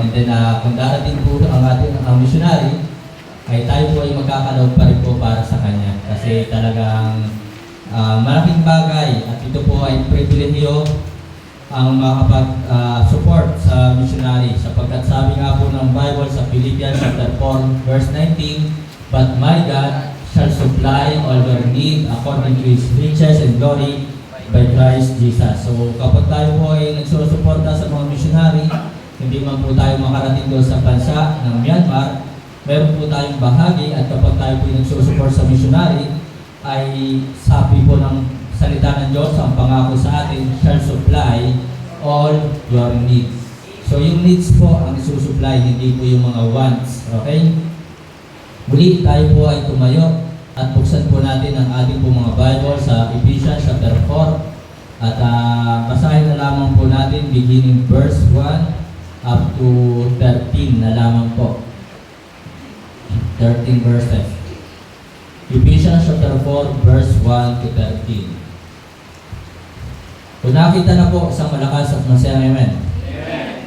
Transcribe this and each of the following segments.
And then kung darating po ang ating missionary, ay tayo po ay magkakaloob pa rin po para sa kanya. Kasi talagang malaking bagay at ito po ay pribilehiyo ang makapag-support sa missionary. Sapagkat sabi nga po ng Bible sa Philippians chapter 4 verse 19, "But my God shall supply all your need according to His riches and glory by Christ Jesus." So kapag tayo po ay nagsusuporta sa mga missionary, hindi man po tayo makarating doon sa bansa ng Myanmar, meron po tayong bahagi. At kapag tayo po ay nagsusupport sa missionary, ay sabi po ng salita ng Diyos, ang pangako sa atin, shall supply all your needs. So yung needs po ang isusupply, hindi po yung mga wants. Okay? Muli tayo po ay tumayo at buksan po natin ang ating po mga Bible sa Ephesians chapter 4. At basahin na lamang po natin beginning verse 1 up to 13 na lamang po. 13 verses. Ephesians chapter 4 verse 1 to 13. Kung nakita na po, isang malakas at masayang amen. Amen.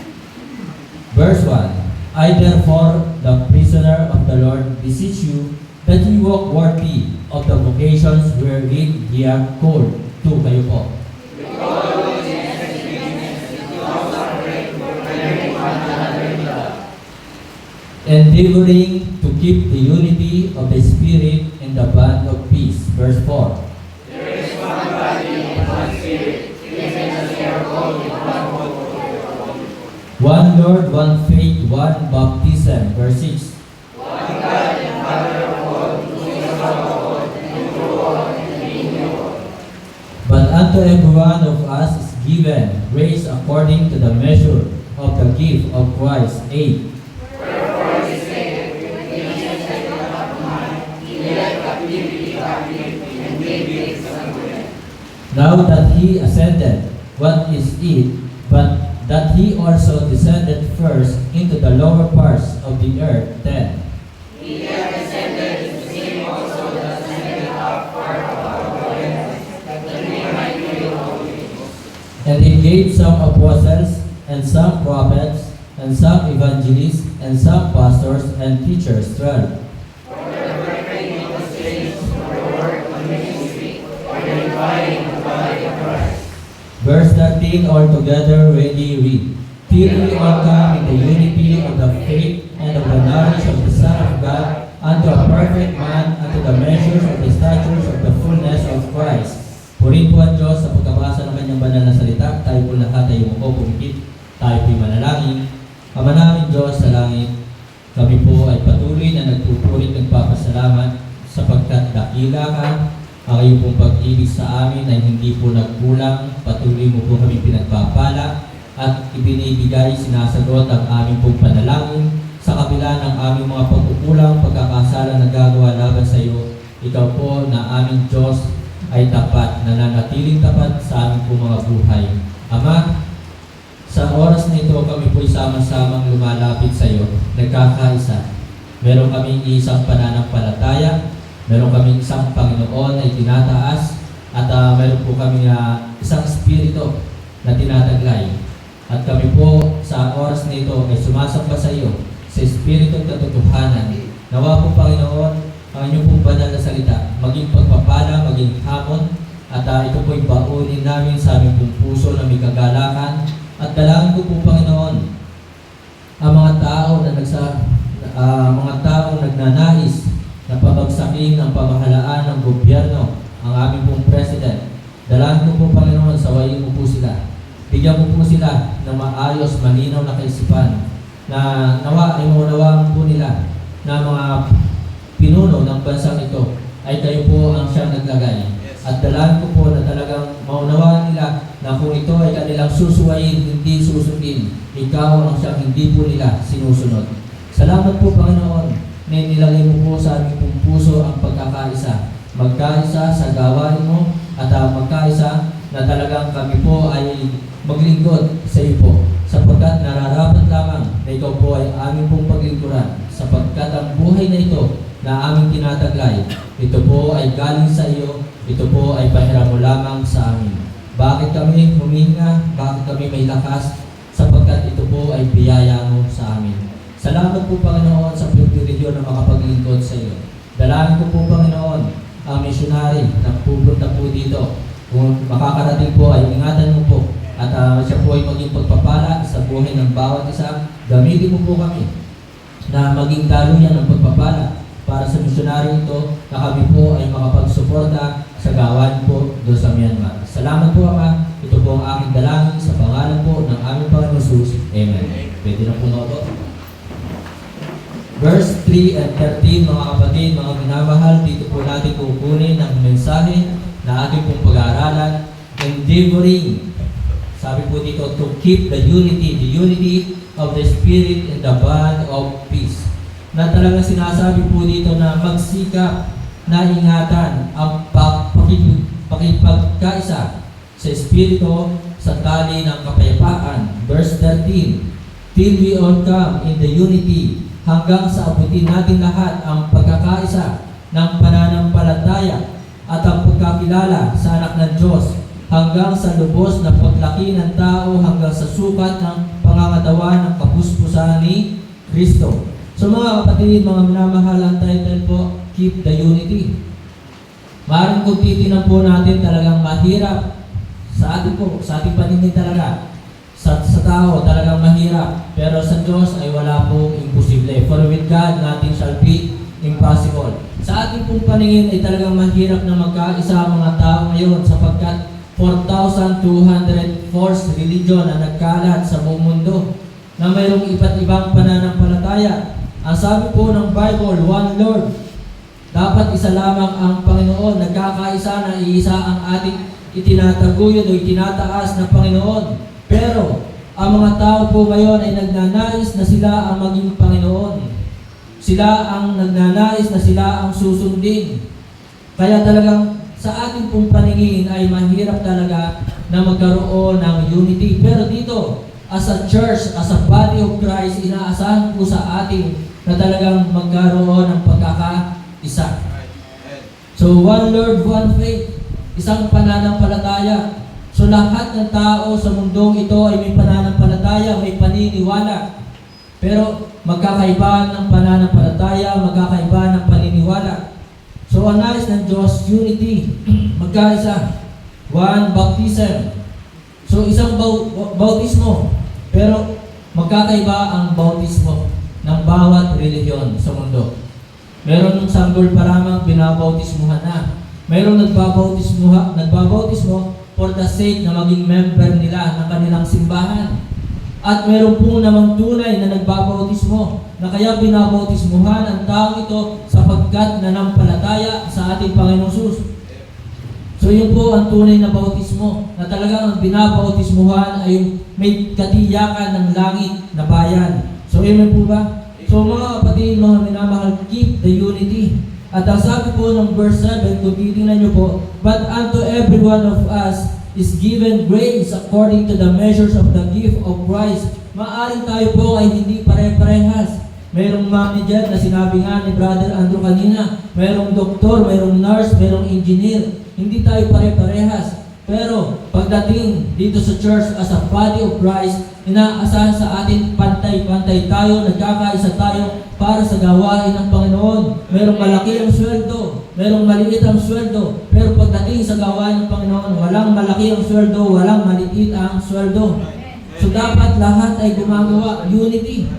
Verse 1. "I therefore, the prisoner of the Lord, beseech you that ye walk worthy of the vocations wherein ye are called." To kayo po. "Endeavoring to keep the unity of the Spirit in the bond of peace." Verse 4. "There is one body and one Spirit, even as we are called in one hope of your calling. "One Lord, one faith, one baptism." Verse 6. One God and Father of all, who is above all, and through all, and in you all. "But unto every one of us is given grace according to the measure of the gift of Christ." 8. Wherefore it is stated, Ephesians chapter 1, He led captivity captive, and gave gifts unto men. "Now that He ascended, what is it, but that He also descended first into the lower parts of the earth." 10. He hath ascended is the same also that ascended up far above the heavens, that we might be holy. "And He gave some apostles, and some prophets, and some evangelists, and some pastors and teachers." 12. For the perfecting of the saints, for the work of ministry, for the edifying of the body of Christ. Verse 13, altogether ready read. "Till we all come in the unity of the faith and of the knowledge of the Son of God, unto a perfect man, unto the measures of the statures of the fullness of Christ." Purihin po ang Diyos sa pagkabasa ng kanyang banal na salita. Tayo po lahat ay umupo, pumikit. Tayo po'y manalangin. Ama namin Diyos sa langit, kami po ay patuloy na nagpupurit ng papasalamat sapagkat dakila ka. Ang iyong pong pag-ibig sa amin ay hindi po nagkulang. Patuloy mo po kami pinagpapala at ibinibigay, sinasagot ang aming pong panalangin sa kabila ng aming mga pagkukulang, pagkakasala na gagawa laban sa iyo. Ikaw po na aming Diyos ay tapat, nananatiling tapat sa aming pong mga buhay. Ama, sa oras na ito kami po'y sama-samang lumalapit sa iyo, nagkakaisa. Meron kaming isang pananampalataya, meron kaming isang Panginoon na itinataas, at meron po kami isang Espiritu na tinataglay. At kami po sa oras na ito ay sumasamba sa iyo, sa Espiritu ng katotohanan. Nawa po Panginoon, ang inyong pong banal na salita, maging pagpapala, maging hamon, at ito po'y baunin namin sa aming pong puso na may kagalakan. At dalangin ko po Panginoon, ang mga tao na mga taong nagnanais na pabagsakin ang pamahalaan ng gobyerno, ang aming pong President. Dalangin ko po Panginoon, sawayin mo po sila. Bigyan mo po sila ng maayos, malinaw na kaisipan, na nawa ay maunawaan po nila na mga pinuno ng bansang ito ay kayo po ang siyang naglagay. At dalangin ko po na talagang maunawaan nila na kung ito ay kanilang susuwayin, hindi susundin, ikaw ang siyang hindi po nila sinusunod. Salamat po Panginoon na nilagay mo po sa aming pong puso ang pagkakaisa. Magkaisa sa gawain mo at magkaisa na talagang kami po ay maglingkod sa iyo po. Sapagkat nararapat lamang na ikaw po ay aming pong paglingkuran. Sapagkat ang buhay na ito na aming tinataglay, ito po ay galing sa iyo, ito po ay pahiram mo lamang sa amin. Bakit kami huminga? Bakit kami may lakas? Sapagkat ito po po ay biyaya mo sa amin. Salamat po, Panginoon, sa pribilehiyo na makapaglingkod sa iyo. Dalangin ko po, Panginoon, ang missionary na pupunta po dito. Kung makakarating po ay ingatan mo po at siya po ay maging pagpapala sa buhay ng bawat isa. Gamitin mo po kami na maging daluyan ng pagpapala para sa missionary ito na kami po ay makapagsuporta sa gawain po doon sa Myanmar. Salamat po, Ama. Ito po ang aking dalangin sa pangalan po ng aming Panginoon Jesus. Amen. Pwede na po na ito. Verse 3 and 13, mga kapatid, mga minamahal, dito po natin kukunin ang mensahe na ating pong pag-aaralan, endeavoring, sabi po dito, to keep the unity of the Spirit in the bond of peace. Na talaga sinasabi po dito na magsikap na ingatan ang pakipagkaisa sa Espiritu sa tali ng kapayapaan. Verse 13, till we all come in the unity, hanggang sa abutin natin lahat ang pagkakaisa ng pananampalataya at ang pagkakilala sa anak ng Diyos, hanggang sa lubos na paglaki ng tao, hanggang sa sukat ng pangangatawan ng kapuspusan ni Kristo. So mga kapatid, mga minamahal, ang title po, Keep the Unity. Maaaring kung titinan po natin, talagang mahirap sa ating paningin talaga. Sa tao talagang mahirap, pero sa Diyos ay wala pong imposible. For with God, nothing shall be impossible. Sa ating pong paningin ay talagang mahirap na magkaisa ang mga tao ngayon sapagkat 4,200 false religion na nagkalat sa buong mundo na mayroong iba't ibang pananampalataya. Ang sabi po ng Bible, one Lord. Dapat isa lamang ang Panginoon. Nagkakaisa na iisa ang ating itinataguyod o itinataas na Panginoon. Pero, ang mga tao po ngayon ay nagnanais na sila ang maging Panginoon. Sila ang nagnanais na sila ang susundin. Kaya talagang sa ating pong paningin ay mahirap talaga na magkaroon ng unity. Pero dito, as a church, as a body of Christ, inaasahan po sa atin na talagang magkaroon ng pagkakaisa. So, one Lord, one faith. Isang pananampalataya. So lahat ng tao sa mundong ito ay may pananampalataya, may paniniwala. Pero magkakaiba ng pananampalataya, magkakaiba ng paniniwala. So ang nais ng Diyos, unity, magkaisa. One baptism. So isang bautismo, pero magkakaiba ang bautismo ng bawat relihiyon sa mundo. Meron ng sanggol pa lamang binabautismuhan na. Meron nagbabautismo for the sake na maging member nila ng kanilang simbahan. At meron po namang tunay na nagbabautismo na kaya binabautismuhan ang tao ito sapagkat nanampalataya sa ating Panginoong Jesus. So yun po ang tunay na bautismo na talagang ang binabautismuhan ay may katiyakan ng langit na bayan. So amen po ba? So mga kapatid, mga minamahal, keep the unity. At ang sabi po ng verse 7, kung titingnan nyo po, but unto every one of us is given grace according to the measures of the gift of Christ. Maaring tayo po ay hindi pare-parehas. Mayroong manager na sinabi nga ni Brother Andrew kanina, mayroong doktor, mayroong nurse, mayroong engineer. Hindi tayo pare-parehas. Pero pagdating dito sa church as a body of Christ, inaasahan sa atin pantay-pantay tayo, nagkakaisa tayo para sa gawain ng Panginoon. Merong malaki ang sweldo, merong maliit ang sweldo, pero pagdating sa gawain ng Panginoon, walang malaki ang sweldo, walang maliit ang sweldo. So dapat lahat ay gumagawa, unity.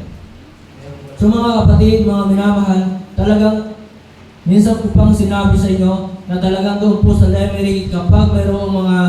So mga kapatid, mga minamahal, talagang minsan ko pang sinabi sa inyo na talagang doon po sa Lemery, kapag mayroong mga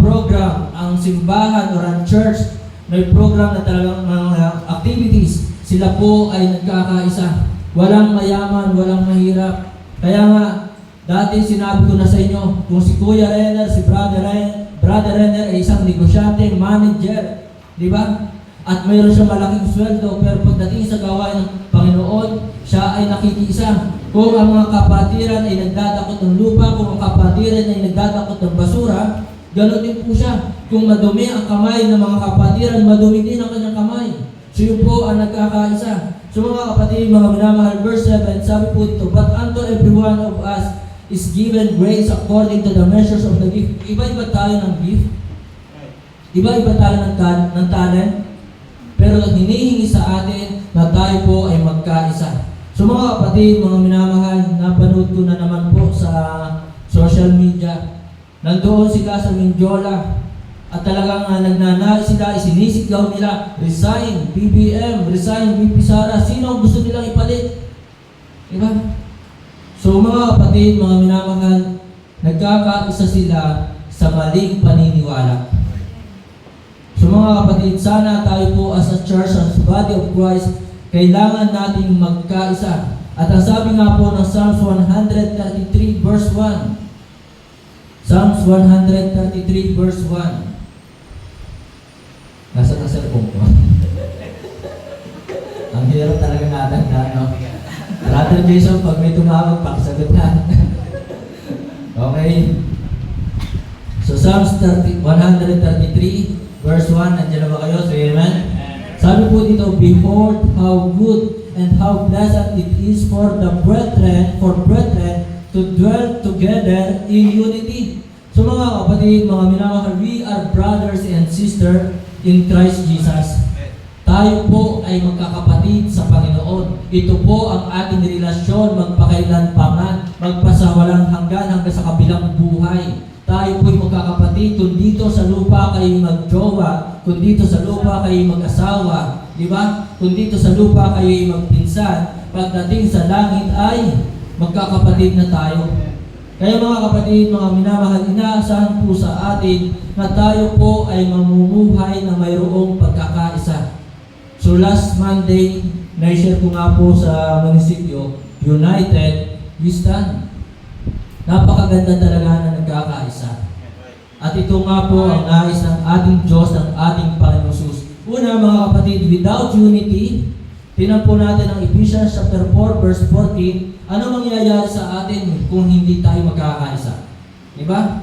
program, ang simbahan or ang church, may program na talagang mga activities, sila po ay nagkakaisa. Walang mayaman, walang mahirap. Kaya nga, dati sinabi ko na sa inyo, kung si Kuya Renner, si Brother Renner ay isang negosyante, manager, di ba? At mayroon siyang malaking sweldo, pero pagdating sa gawain ng Panginoon, siya ay nakikiisa. Kung ang mga kapatiran ay nagdadakot ng lupa, kung ang kapatiran ay nagdadakot ng basura, gano'n din po siya. Kung madumi ang kamay ng mga kapatiran, madumi din ang kanyang kamay. So yun po ang nagkakaisa. So mga kapatid, mga minamahal, verse 7, sabi po dito, but unto every one of us is given grace according to the measures of the gift. Iba-iba tayo ng gift. Iba-iba tayo ng talent. pero hinihingi sa atin na tayo po ay magkaisa. So mga kapatid, mga minamahal, napanood ko na naman po sa social media. Nandoon sila sa Mindiola at talagang nagnanais sila, isinisigaw nila, resign, BBM, resign, VP Sara. Sino ang gusto nilang ipalit? Diba? So mga kapatid, mga minamahal, nagkakaisa sila sa maling paniniwala. So mga kapatid, sana tayo po as a church, as a body of Christ, kailangan nating magkaisa. At ang sabi nga po ng Psalms 133 verse 1, Psalms 133 verse 1. Nasa na cellphone ko. Ang hirap talaga natin na, no? Brother Jason, pag may tumawag, pakisagot na. Okay. So Psalms 133 verse 1, nandiyan na ba kayo? So amen? Sabi po dito, behold how good and how pleasant it is for brethren to dwell together in unity. So mga kapatid, mga minamahal, we are brothers and sisters in Christ Jesus. Tayo po ay magkakapatid sa Panginoon. Ito po ang ating relasyon magpakailanpaman, magpasawalang hanggan sa kabilang buhay. Tayo po'y magkakapatid, kung dito sa lupa kayo magjowa, kung dito sa lupa kayo mag-asawa, di ba? Kung dito sa lupa kayo magpinsan, pagdating sa langit ay magkakapatid na tayo. Kaya mga kapatid, mga minamahal, inaasahan po sa atin na tayo po ay mamumuhay na mayroong pagkakaisa. So last Monday, na-share ko nga po sa munisipyo, United We Stand. Napakaganda talaga na nagkakaisa. At ito nga po ang nais ng ating Diyos, ng ating Panginoon Jesus. Una mga kapatid, without unity, tinan po natin ang Ephesians chapter 4 verse 14, ano mangyayari sa atin kung hindi tayo magkakaisa? Diba?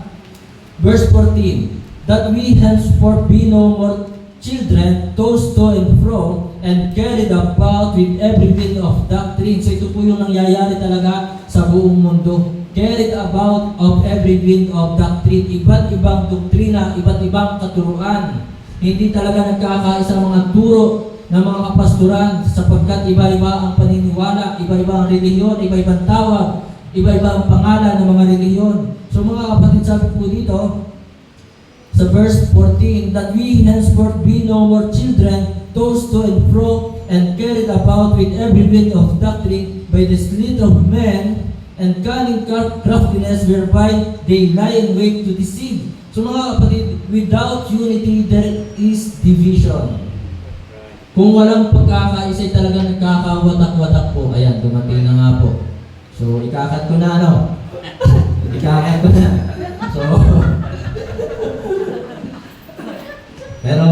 Verse 14, that we henceforth be no more children, tossed to and fro, and carried about with every wind of doctrine. So ito po yung nangyayari talaga sa buong mundo. Carried about of every wind of doctrine. Iba't ibang doktrina, iba't ibang katuruan. Hindi talaga nagkakaisa mga turo ng mga kapastoran sapagkat iba-iba ang paniniwala, iba-iba ang relihiyon, iba-ibang tawag, iba-iba ang pangalan ng mga relihiyon. So mga kapatid, sabi po dito, sa verse 14, that we henceforth be no more children, tossed to and fro, and carried about with every wind of doctrine by the sleight of men, and cunning craftiness whereby they lie in wait to deceive. So mga kapatid, without unity, there is division. Kung walang pagkakaisa, talaga nagkakawatak-watak po. Ayan, dumating na nga po. So, ikakat ko na, ano? Ikakat ko na. So, pero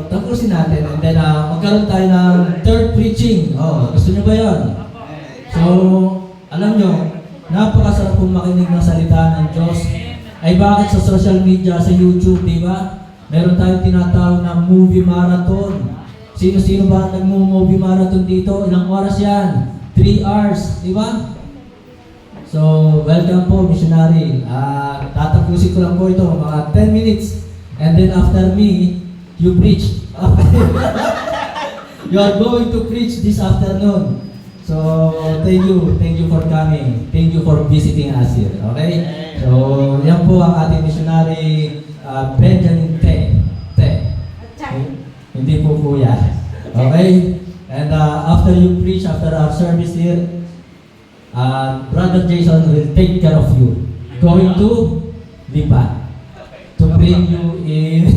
tapusin natin. And then, magkaroon tayo ng third preaching. Oh, gusto nyo ba yun? So, alam nyo, napakasarap pong makinig ng salita ng Diyos. Ay bakit sa social media, sa YouTube, di ba? Meron tayong tinatawag na movie marathon. Sino-sino ba nag-movie marathon dito? Ilang oras yan? 3 hours, di ba? So, welcome po, missionary. Tatapusin ko lang po ito, mga 10 minutes. And then after me, you preach. You are going to preach this afternoon. So, thank you for coming. Thank you for visiting us here. Okay? So, yan po ang ating missionary, Benjamin Te. Hindi po kuya. Okay? And after you preach, after our service here, Brother Jason will take care of you. Going to Lipa to bring you in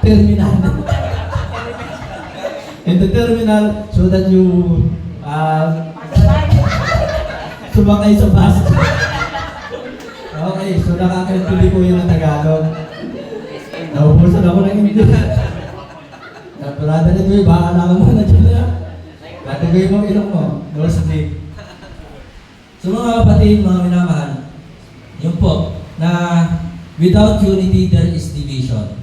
terminal. In the terminal so that you sumakay sa bus. Okay, so nakakaintindi po yun ng Tagalog. Naubusan ako ng English. Brother nito, bahala ka muna dyan na. Katagay mo ilong mo. No sleep. So mga kapatid, mga minamahal, yun po, na without unity, there is division.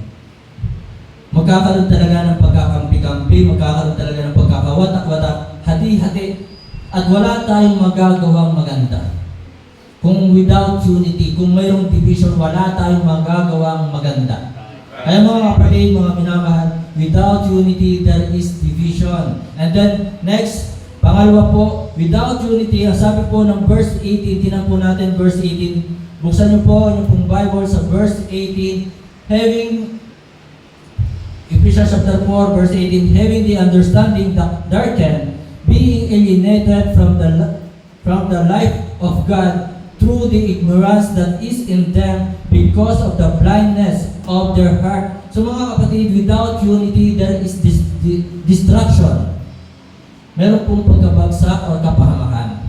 Magkakaroon talaga ng pagkakampi-kampi, magkakaroon talaga ng pagkakawatak-watak, hati-hati, at wala tayong magagawang maganda. Kung without unity, kung mayroong division, wala tayong magagawang maganda. Kaya mga kapatid, mga minamahal, without unity, there is division. And then, next, pangalawa po, without unity, ang sabi po ng verse 18, tinan po natin verse 18. Buksan niyo po yung pong Bible sa verse 18. Having, Ephesians chapter 4, verse 18, having the understanding darkened, being alienated from the life of God through the ignorance that is in them because of the blindness of their heart. So mga kapatid, without unity, there is destruction. Meron pong pagkabagsak o kapahamakan.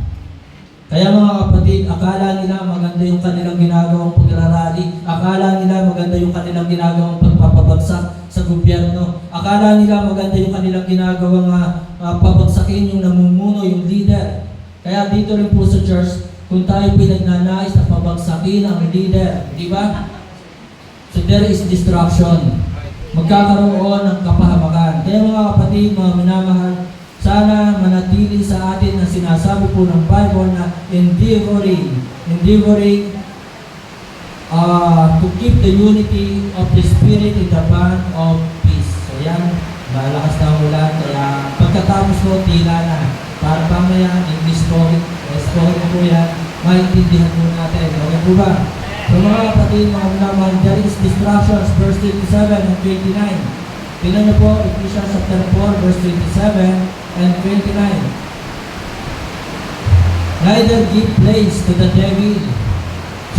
Kaya mga kapatid, akala nila maganda yung kanilang ginagawang pagrarally, akala nila maganda yung kanilang ginagawang pagpapabagsak sa gobyerno, akala nila maganda yung kanilang ginagawang pabagsakin yung namumuno, yung leader. Kaya dito rin po sa church, kung tayo pinagnanais na pabagsakin ang leader, di ba? So there is destruction. Magkakaroon ng kapahamakan. Kaya mga kapatid, mga minamahal, sana manatili sa atin ang sinasabi po ng Bible na endeavoring to keep the unity of the Spirit in the bond of peace. So yan, malakas na ulan. Kaya pagkatapos ko, tila na. Para pamaya, English spoken po yan, maintindihan po natin. Okay po ba? So mga kapatid, mga minamahal, there is distractions, verse 27 and 29. Tingnan niyo po, Ephesians chapter 4, verse 27 and 29. Neither give place to the devil.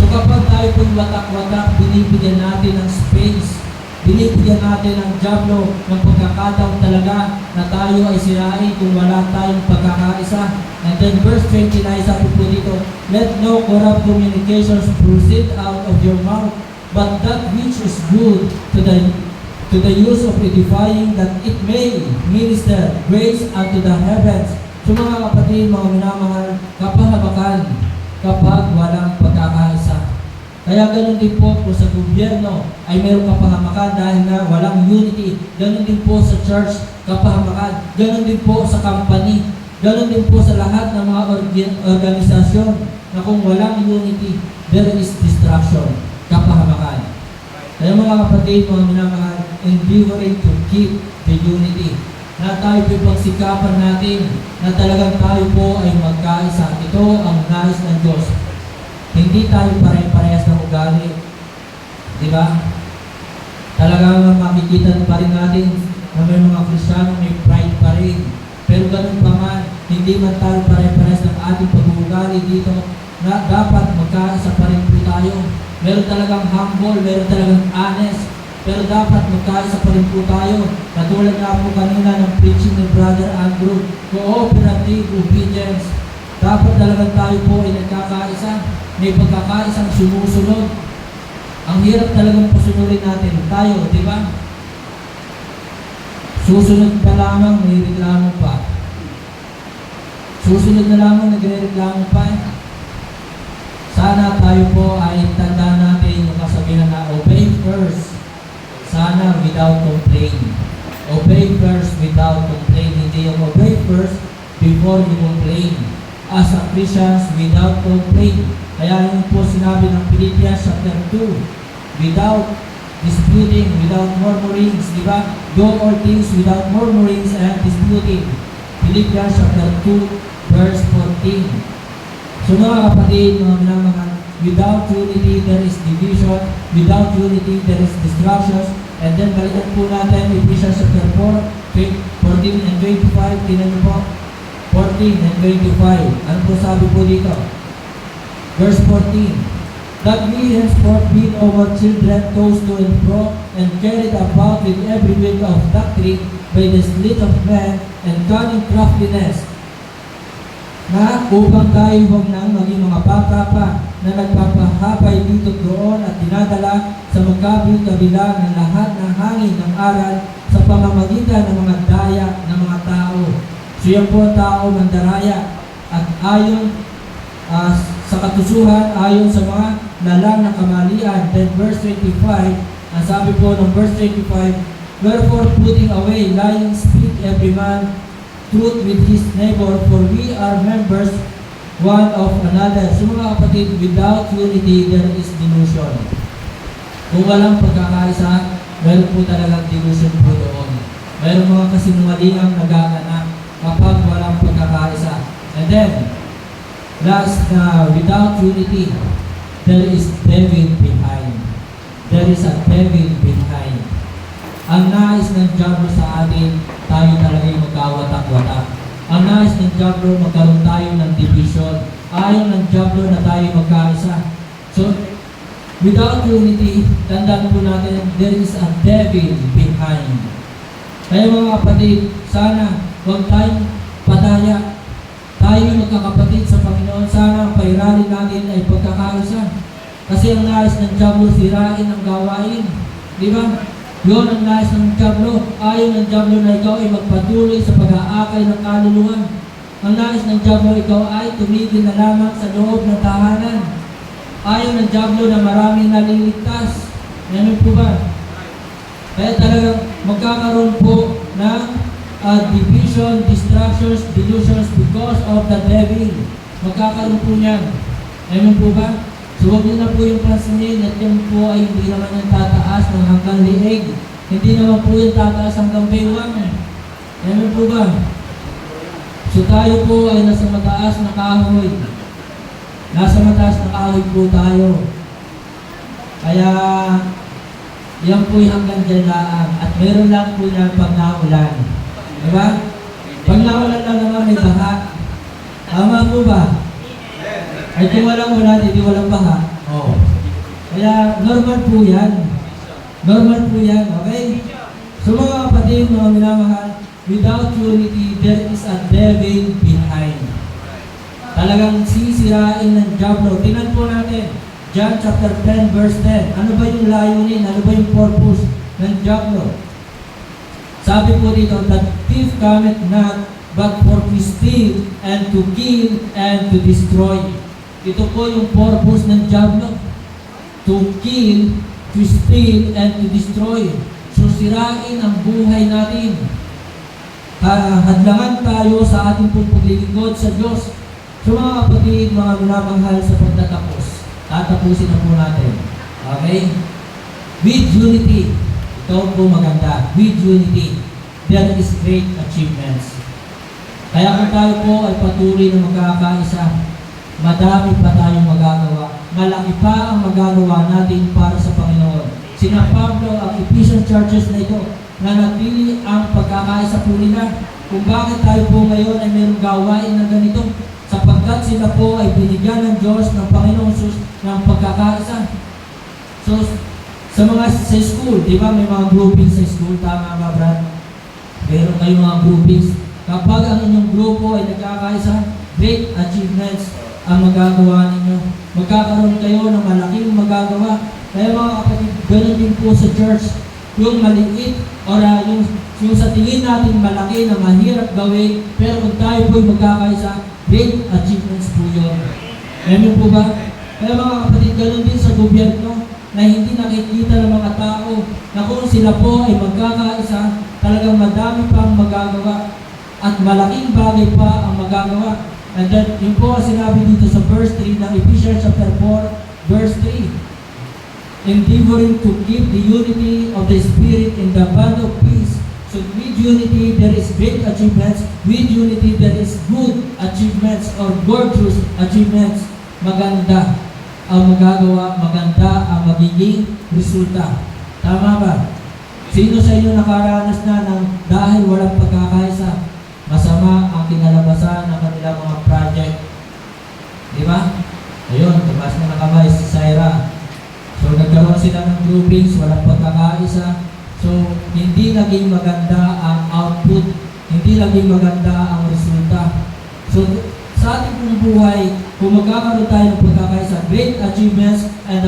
So kapag tayo po'y watak-watak, binibigyan natin ng space, binibigyan natin ng diablo ng pagkakataon talaga na tayo ay sirain kung wala tayong pagkakaisa. And then verse 29, sabi po dito, let no corrupt communications proceed out of your mouth, but that which is good to the use of edifying, that it may minister grace unto the heavens. So mga kapatid, mga minamahal, kapahamakan kapag walang pagkakaisa. Kaya ganun din po sa gobyerno ay mayroong kapahamakan dahil nga walang unity. Ganun din po sa church, kapahamakan. Ganun din po sa company. Ganun din po sa lahat ng mga organisasyon na kung walang unity, there is destruction, kapahamakan. Kaya mga kapatid, mga minamahal, endeavoring to keep the unity. Na tayo po pagsikapan natin na talagang tayo po ay magkaisa. Ito ang nais ng Diyos. Hindi tayo pare-parehas ng ugali. Di ba? Talagang makikita pa rin natin na may mga Kristiyano may pride pa rin. Pero ganun pa man, hindi man tayo pare-parehas ng ating pag-uugali dito na dapat magkaisa pa rin po tayo. Meron talagang humble, meron talagang honest, pero dapat magkaisa pa rin po tayo. Katulad nga po kanina ng preaching ni Brother Andrew, cooperative obedience. Dapat talagang tayo po ay nagkakaisa, may pagkakaisang sumusunod. Ang hirap talagang pasunodin natin tayo, di ba? Susunod na lamang, may reklamo pa. Susunod na lamang, nagre-reklamo pa. Sana tayo po ay tandaan natin yung kasabihan na obey first. Sana without complaint. Obey first without complaint. Hindi yung obey first before you complain. As a Christians, without complaint. Kaya yun po sinabi ng Philippians chapter 2. Without disputing, without murmurings. Diba? Do all things without murmurings and disputing. Philippians chapter 2, verse 14. So mga kapatid, mga minamahal, without unity, there is division. Without unity, there is destructions. And then, balikan po natin, Ephesians chapter 4, 14 and 25. Tingnan niyo po, 14 and 25. Ano po sabi po dito? Verse 14. That we henceforth be our children tossed to and fro, and carried about with every wind of doctrine by the sleight of men and cunning craftiness, na upang tayo huwag nang maging mga bata pa na nagpapahapay dito doon at dinadala sa magkabi-kabila ng lahat ng hangin ng aral sa pamamagitan ng mga daya ng mga tao. So yan po ang tao ng daraya at ayon sa katusuhan, ayon sa mga lalang na kamalian. Then verse 25, ang sabi po ng verse 25, wherefore putting away lying speak every man truth with his neighbor, for we are members one of another. So mga kapatid, without unity, there is delusion. Kung walang pagkakaisa, meron po talagang delusion po doon. Mayroong mga kasinungalingang nagaganap kapag walang pagkakaisa. And then, last na without unity, there is devil behind. There is a devil behind. Ang nais ng diablo sa atin, tayo talaga yung magkawatak-watak. Ang nais ng diablo, magkaroon tayo ng division. Ayaw ng diablo na tayo magkaisa. So, without unity, tandaan po natin, there is a devil behind. Kaya mga kapatid, sana huwag tayong pataya. Tayo magkakapatid sa Panginoon, sana ang pairalin natin ay pagkakaisa. Kasi ang nais ng diablo, sirain ang gawain. Di ba? Yun ang nais ng diablo. Ayaw ng diablo na ikaw ay magpatuloy sa pag-aakay ng kaluluwa. Ang nais ng diablo, ikaw ay tumigil na lamang sa loob ng tahanan. Ayaw ng diablo na maraming naliligtas. Ganun po ba? Kaya talagang magkakaroon po ng division, distractions, delusions because of the devil. Magkakaroon po niyan. Ganun po ba? So huwag nyo na po yung pansinin at yan po ay hindi naman yung tataas ng hanggang liig. Hindi naman po yung tataas hanggang baywang. Ganun po ba? So tayo po ay nasa mataas na kahoy. Nasa mataas na kahoy po tayo. Kaya yan po yung hanggang dyan lang. At meron lang po yan pag naulan. Diba? Pag naulan lang naman may baha. Tama po ba? Ay kung walang ulan, hindi walang baha. Oh. Kaya normal po yan. Normal po yan, okay? So mga kapatid, mga minamahal, without unity, there is a devil behind. Talagang sisirain ng diablo. Tingnan po natin, John chapter 10, verse 10. Ano ba yung layunin? Ano ba yung purpose ng diablo? Sabi po dito, the thief cometh not, but for to steal, and to kill, and to destroy. Ito po yung purpose ng diablo. To kill, to steal, and to destroy. So sirain ang buhay natin. Hadlangan tayo sa ating paglilingkod sa Diyos. So mga kapatid, mga minamahal sa pagtatapos, tatapusin na po natin. Okay? With unity, ito po maganda. With unity, there is great achievements. Kaya kung tayo po ay patuloy na magkakaisa, madami pa tayong magagawa. Malaki pa ang magagawa natin para sa Panginoon. Sina Pablo, ang Ephesian churches na ito, na natili ang pagkakaisa po nila. Kung bakit tayo po ngayon ay mayroong gawain na ganito, sapagkat sila po ay binigyan ng Diyos, ng Panginoong Jesus, ng pagkakaisa. So, sa mga sa school, di ba may mga groupings sa school, tama ba, Brad? Meron kayong mga groupings. Kapag ang inyong grupo ay nagkakaisa, great achievements ang magagawa ninyo. Magkakaroon kayo ng malaking magagawa. Kaya mga kapatid, ganoon din po sa church. Yung maliit o yung sa tingin natin malaki na mahirap gawin, pero kung tayo po'y magkakaisa, great achievements po yun. Ganyan po ba? Kaya mga kapatid, ganoon din sa gobyerno na hindi nakikita ng mga tao na kung sila po ay magkakaisa, talagang madami pang magagawa at malaking bagay pa ang magagawa. And then, yun po sinabi dito sa verse 3 ng Ephesians chapter 4, verse 3. Endeavoring to keep the unity of the Spirit in the bond of peace. So with unity, there is great achievements. With unity, there is good achievements or virtuous achievements. Maganda ang magagawa, maganda ang magiging resulta. Tama ba? Sino sa inyo nakaranas na ng dahil walang pagkakaisa, masama ang kinalabasan ng kanilang mga project? Di ba? Ayun, tumas na nakamay si Syra. So, nagkaroon sila ng groupings, walang pagkakaisa. So, hindi naging maganda ang output, hindi naging maganda ang resulta. So, sa ating pong buhay, kung magkakaroon tayo ng pagkakaisa, great achievements, and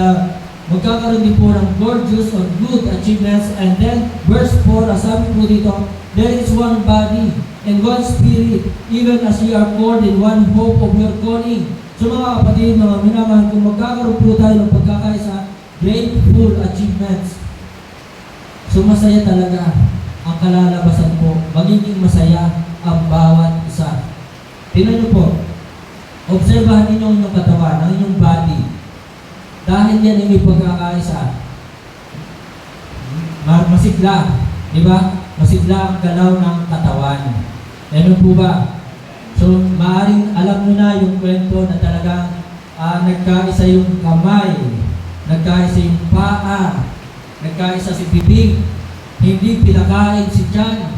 magkakaroon din po ng gorgeous or good achievements. And then, verse 4, sabi po dito, there is one body and one spirit, even as ye are called in one hope of your calling. So mga kapatid, mga minamahal, kung magkakaroon po tayo ng pagkakaisa, grateful achievements. So masaya talaga ang kalalabasan po. Magiging masaya ang bawat isa. Tingnan niyo po, obserbahan ninyo ang inyong katawan, ang inyong body. Dahil yan ay may pagkakaisa, masigla, di ba? masigla ang galaw ng katawan. Ano po ba? So, maaaring alam nyo na yung kwento na talagang nagkaisa yung kamay, nagkaisa yung paa, nagkaisa si bibig, hindi pinakain si tiyan.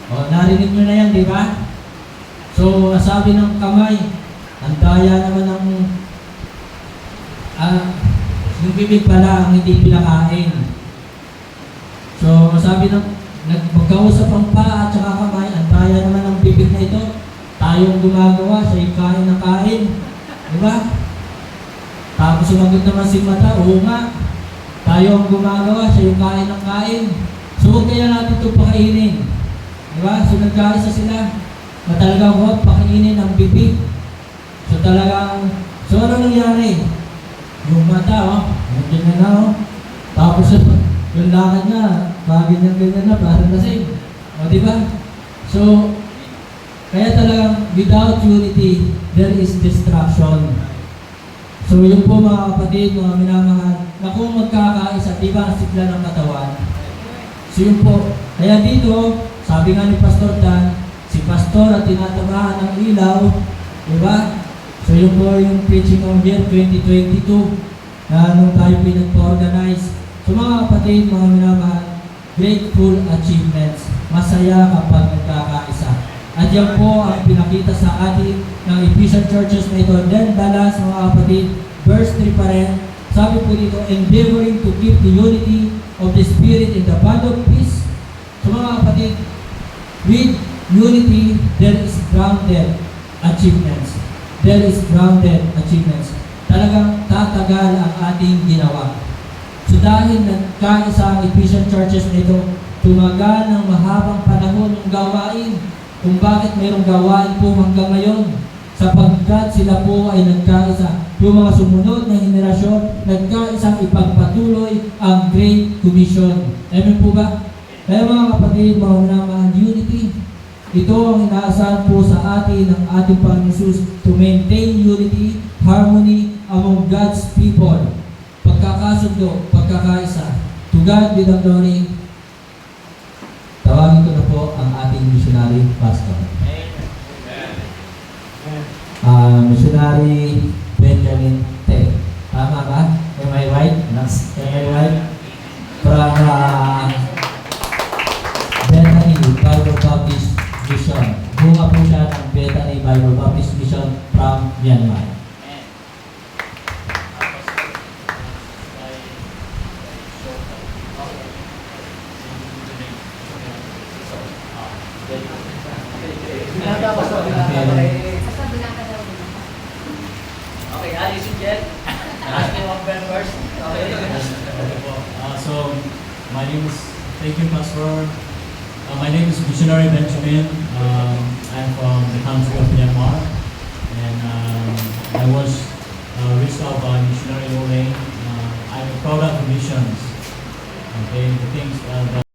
O, narinig nyo na yan, di ba? So, sabi ng kamay, ang daya naman ng yung bibig pala ang hindi pinakain. So, sabi ng magkausap ang paa at saka kamay, ang daya naman ng bibig na ito, tayong gumagawa, siya yung kain ng kain. Di ba? Tapos sumagot naman si mata, oo nga, tayo ang gumagawa, siya yung kain ng kain. So, huwag kaya natin ito pakainin. Di ba? So, nagkaisa sila na talagang huwag pakainin ang bibig. So, talagang, so ano nangyari? Yung mata, nandiyan na, tapos yung lakad niya, ganyan na, parang lasing. O, di ba? So, kaya talagang without unity, there is destruction. So, yun po mga kapatid, mga minamahal, na kung magkakaisa, di ba ang sigla ng katawan? So, yun po. Kaya dito, sabi nga ni Pastor Dan, si Pastor at tinatamaan ng ilaw, di ba? So, yun po yung preaching on year 2022 na nung tayo pinag-organize. So, mga kapatid, mga minamahal, grateful achievements. Masaya kapag nagkakaisa. At yan po ang pinakita sa atin ng Ephesian churches na ito. Then, dalas mga kapatid, verse 3 pa rin, sabi po dito, endeavoring to keep the unity of the Spirit in the bond of peace. So mga kapatid, with unity, there is grounded achievements. There is grounded achievements. Talagang tatagal ang ating ginawa. So dahil nagkaisa ang Ephesian churches na ito, tumagal ng mahabang panahon ng gawain. Kung bakit mayroong gawain po hanggang ngayon, sapagkat sila po ay nagkaisa. Yung mga sumunod na henerasyon, nagkaisang ipagpatuloy ang Great Commission. Amen po ba? Kaya mga kapatid, mga minamahal, unity, ito ang inaasahan po sa atin ng ating Panginoon Jesus to maintain unity, harmony among God's people. Pagkakasundo, pagkakaisa. To God be the glory. Tawagin ko na po ang ating missionary pastor. Missionary Benjamin Te. Tama ba? Am I right? Am I right? From Bethany Bible Baptist Mission. Bunga po siya ng Bethany Bible Baptist Mission from Myanmar. Okay, Alice and Jen. Ask you one friend first. Okay. So, thank you, Pastor. My name is Missionary Benjamin. I'm from the country of Myanmar. And I was reached out by Missionary Oleng. I'm a product of missions. Okay, the things that